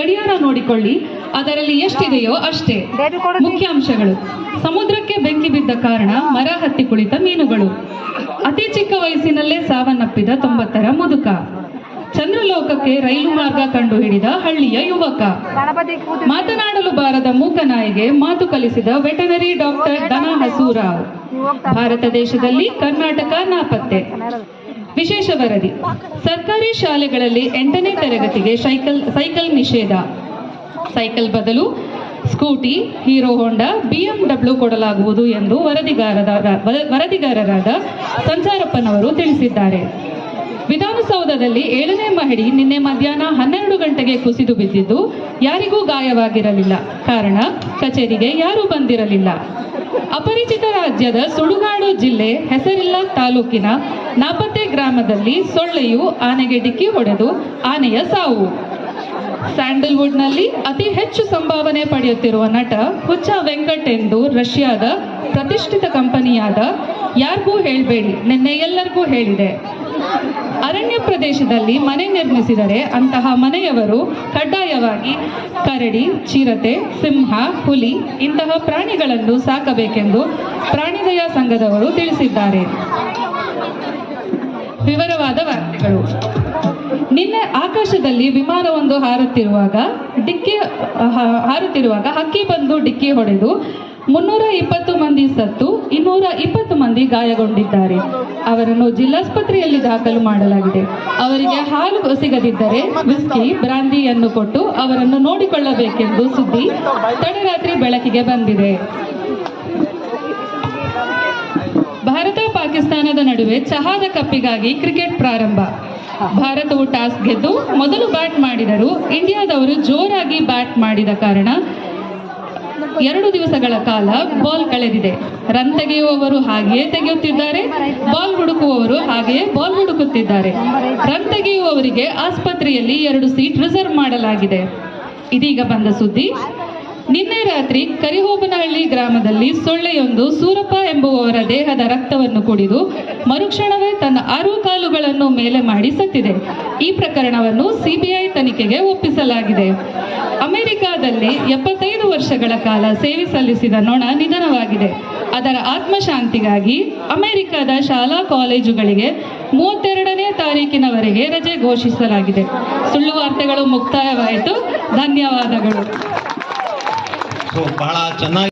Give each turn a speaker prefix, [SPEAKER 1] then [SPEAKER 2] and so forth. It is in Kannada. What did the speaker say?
[SPEAKER 1] ಗಡಿಯಾರ ನೋಡಿಕೊಳ್ಳಿ, ಅದರಲ್ಲಿ ಎಷ್ಟಿದೆಯೋ ಅಷ್ಟೇ. ಮುಖ್ಯಾಂಶಗಳು: ಸಮುದ್ರಕ್ಕೆ ಬೆಂಕಿ ಬಿದ್ದ ಕಾರಣ ಮರ ಹತ್ತಿ ಕುಳಿತ ಮೀನುಗಳು, ಅತಿ ಚಿಕ್ಕ ವಯಸ್ಸಿನಲ್ಲೇ ಸಾವನ್ನಪ್ಪಿದ 90ರ ಮುದುಕ, ಚಂದ್ರಲೋಕಕ್ಕೆ ರೈಲು ಮಾರ್ಗ ಕಂಡುಹಿಡಿದ ಹಳ್ಳಿಯ ಯುವಕ, ಮಾತನಾಡಲು ಬಾರದ ಮೂಕನಾಯಿಗೆ ಮಾತು ಕಲಿಸಿದ ವೆಟನರಿ ಡಾಕ್ಟರ್ ದನ ಹಸೂರಾವ್, ಭಾರತ ದೇಶದಲ್ಲಿ ಕರ್ನಾಟಕ ನಾಪತ್ತೆ. ವಿಶೇಷ ವರದಿ: ಸರ್ಕಾರಿ ಶಾಲೆಗಳಲ್ಲಿ 8ನೇ ತರಗತಿಗೆ ಸೈಕಲ್ ನಿಷೇಧ, ಸೈಕಲ್ ಬದಲು ಸ್ಕೂಟಿ, ಹೀರೋ ಹೋಂಡಾ, BMW ಕೊಡಲಾಗುವುದು ಎಂದು ವರದಿಗಾರರಾದ ಸಂಚಾರಪ್ಪನವರು ತಿಳಿಸಿದ್ದಾರೆ. ವಿಧಾನಸೌಧದಲ್ಲಿ 7ನೇ ಮಹಡಿ ನಿನ್ನೆ ಮಧ್ಯಾಹ್ನ 12 ಗಂಟೆಗೆ ಕುಸಿದು ಬಿದ್ದಿದ್ದು ಯಾರಿಗೂ ಗಾಯವಾಗಿರಲಿಲ್ಲ. ಕಾರಣ, ಕಚೇರಿಗೆ ಯಾರೂ ಬಂದಿರಲಿಲ್ಲ. ಅಪರಿಚಿತ ರಾಜ್ಯದ ಸುಡುಗಾಡು ಜಿಲ್ಲೆ ಹೆಸರಿಲ್ಲ ತಾಲೂಕಿನ ನಾಪತ್ತೆ ಗ್ರಾಮದಲ್ಲಿ ಸೊಳ್ಳೆಯು ಆನೆಗೆ ಡಿಕ್ಕಿ ಹೊಡೆದು ಆನೆಯ ಸಾವು. ಸ್ಯಾಂಡಲ್ವುಡ್ನಲ್ಲಿ ಅತಿ ಹೆಚ್ಚು ಸಂಭಾವನೆ ಪಡೆಯುತ್ತಿರುವ ನಟ ಹುಚ್ಚ ವೆಂಕಟ್ ಎಂದು ರಷ್ಯಾದ ಪ್ರತಿಷ್ಠಿತ ಕಂಪನಿಯಾದ ಯಾರಿಗೂ ಹೇಳ್ಬೇಡಿ ನಿನ್ನೆ ಎಲ್ಲರಿಗೂ ಹೇಳಿದೆ. ಅರಣ್ಯ ಪ್ರದೇಶದಲ್ಲಿ ಮನೆ ನಿರ್ಮಿಸಿದರೆ ಅಂತಹ ಮನೆಯವರು ಕಡ್ಡಾಯವಾಗಿ ಕರಡಿ, ಚಿರತೆ, ಸಿಂಹ, ಹುಲಿ ಇಂತಹ ಪ್ರಾಣಿಗಳನ್ನು ಸಾಕಬೇಕೆಂದು ಪ್ರಾಣಿದಯಾ ಸಂಘದವರು ತಿಳಿಸಿದ್ದಾರೆ. ವಿವರವಾದ ವಾರ್ತೆಗಳು. ನಿನ್ನೆ ಆಕಾಶದಲ್ಲಿ ವಿಮಾನವೊಂದು ಹಾರುತ್ತಿರುವಾಗ ಹಕ್ಕಿ ಬಂದು ಡಿಕ್ಕಿ ಹೊಡೆದು 320 ಮಂದಿ ಸತ್ತು 220 ಮಂದಿ ಗಾಯಗೊಂಡಿದ್ದಾರೆ. ಅವರನ್ನು ಜಿಲ್ಲಾಸ್ಪತ್ರೆಯಲ್ಲಿ ದಾಖಲು ಮಾಡಲಾಗಿದೆ. ಅವರಿಗೆ ಹಾಲು ಸಿಗದಿದ್ದರೆ ವಿಸ್ಕಿ, ಬ್ರಾಂದಿಯನ್ನು ಕೊಟ್ಟು ಅವರನ್ನು ನೋಡಿಕೊಳ್ಳಬೇಕೆಂದು ಸುದ್ದಿ ತಡರಾತ್ರಿ ಬೆಳಕಿಗೆ ಬಂದಿದೆ. ಭಾರತ ಪಾಕಿಸ್ತಾನದ ನಡುವೆ ಚಹಾದ ಕಪ್ಪಿಗಾಗಿ ಕ್ರಿಕೆಟ್ ಪ್ರಾರಂಭ. ಭಾರತವು ಟಾಸ್ ಗೆದ್ದು ಮೊದಲು ಬ್ಯಾಟ್ ಮಾಡಿದರೂ ಇಂಡಿಯಾದವರು ಜೋರಾಗಿ ಬ್ಯಾಟ್ ಮಾಡಿದ ಕಾರಣ 2 ದಿವಸಗಳ ಕಾಲ ಬಾಲ್ ಕಳೆದಿದೆ. ರನ್ ತೆಗೆಯುವವರು ಹಾಗೆಯೇ ತೆಗೆಯುತ್ತಿದ್ದಾರೆ, ಬಾಲ್ ಹುಡುಕುವವರು ಹಾಗೆಯೇ ಬಾಲ್ ಹುಡುಕುತ್ತಿದ್ದಾರೆ. ರನ್ ತೆಗೆಯುವವರಿಗೆ ಆಸ್ಪತ್ರೆಯಲ್ಲಿ 2 ಸೀಟ್ ರಿಸರ್ವ್ ಮಾಡಲಾಗಿದೆ. ಇದೀಗ ಬಂದ ಸುದ್ದಿ. ನಿನ್ನೆ ರಾತ್ರಿ ಕರಿಹೋಬನಹಳ್ಳಿ ಗ್ರಾಮದಲ್ಲಿ ಸೊಳ್ಳೆಯೊಂದು ಸೂರಪ್ಪ ಎಂಬುವವರ ದೇಹದ ರಕ್ತವನ್ನು ಕುಡಿದು ಮರುಕ್ಷಣವೇ ತನ್ನ 6 ಕಾಲುಗಳನ್ನು ಮೇಲೆ ಮಾಡಿ ಸತ್ತಿದೆ. ಈ ಪ್ರಕರಣವನ್ನು ಸಿಬಿಐ ತನಿಖೆಗೆ ಒಪ್ಪಿಸಲಾಗಿದೆ. ಅಮೆರಿಕಾದಲ್ಲಿ 75 ವರ್ಷಗಳ ಕಾಲ ಸೇವೆ ಸಲ್ಲಿಸಿದ ನೊಣ ನಿಧನವಾಗಿದೆ. ಅದರ ಆತ್ಮಶಾಂತಿಗಾಗಿ ಅಮೆರಿಕದ ಶಾಲಾ ಕಾಲೇಜುಗಳಿಗೆ 32ನೇ ತಾರೀಕಿನವರೆಗೆ ರಜೆ ಘೋಷಿಸಲಾಗಿದೆ. ಸುಳ್ಳು ವಾರ್ತೆಗಳು ಮುಕ್ತಾಯವಾಯಿತು. ಧನ್ಯವಾದಗಳು.
[SPEAKER 2] ಬಹಳ ಚೆನ್ನಾಗಿ